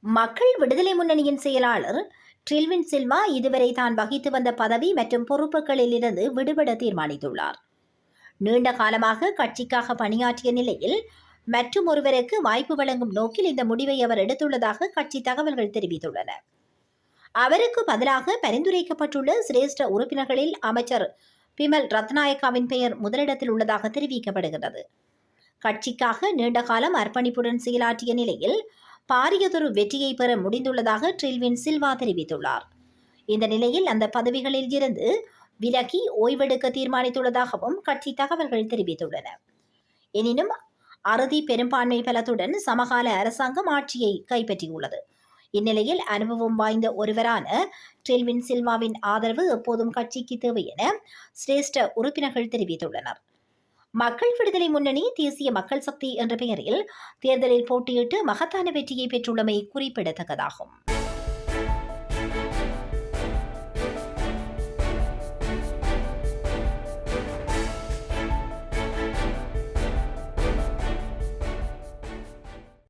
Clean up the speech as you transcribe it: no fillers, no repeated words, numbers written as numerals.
மக்கள் விடுதலை முன்னணியின் செயலாளர் ட்ரில்வின் சில்வா இதுவரை தான் வகித்து வந்த பதவி மற்றும் பொறுப்புகளில் இருந்து விடுபட தீர்மானித்துள்ளார். நீண்ட காலமாக கட்சிக்காக பணியாற்றிய நிலையில் மற்றும் ஒருவருக்கு வாய்ப்பு வழங்கும் நோக்கில் இந்த முடிவை அவர் எடுத்துள்ளதாக கட்சி தகவல்கள் தெரிவித்துள்ளன. அவருக்கு பதிலாக பரிந்துரைக்கப்பட்டுள்ள சிரேஷ்ட உறுப்பினர்களில் அமைச்சர் பிமல் ரத்நாயக்காவின் பெயர் முதலிடத்தில் உள்ளதாக தெரிவிக்கப்படுகிறது. கட்சிக்காக நீண்ட காலம் அர்ப்பணிப்புடன் செயலாற்றிய நிலையில் பாரியதொரு வெற்றியை பெற முடிந்துள்ளதாக ட்ரில்வின் சில்வா தெரிவித்துள்ளார். இந்த நிலையில் அந்த பதவிகளில் இருந்து விலகி ஓய்வெடுக்க தீர்மானித்துள்ளதாகவும் கட்சி தகவல்கள் தெரிவித்துள்ளன. எனினும் அறுதி பெரும்பான்மை பலத்துடன் சமகால அரசாங்கம் ஆட்சியை கைப்பற்றியுள்ளது. இந்நிலையில் அனுபவம் வாய்ந்த ஒருவரான ட்ரில்வின் சில்வாவின் ஆதரவு எப்போதும் கட்சிக்கு தேவை என சிரேஷ்ட உறுப்பினர்கள் தெரிவித்துள்ளனர். மக்கள் விடுதலை முன்னணி தேசிய மக்கள் சக்தி என்ற பெயரில் தேர்தலில் போட்டியிட்டு மகத்தான வெற்றியை பெற்றுள்ளமை குறிப்பிடத்தக்கதாகும்.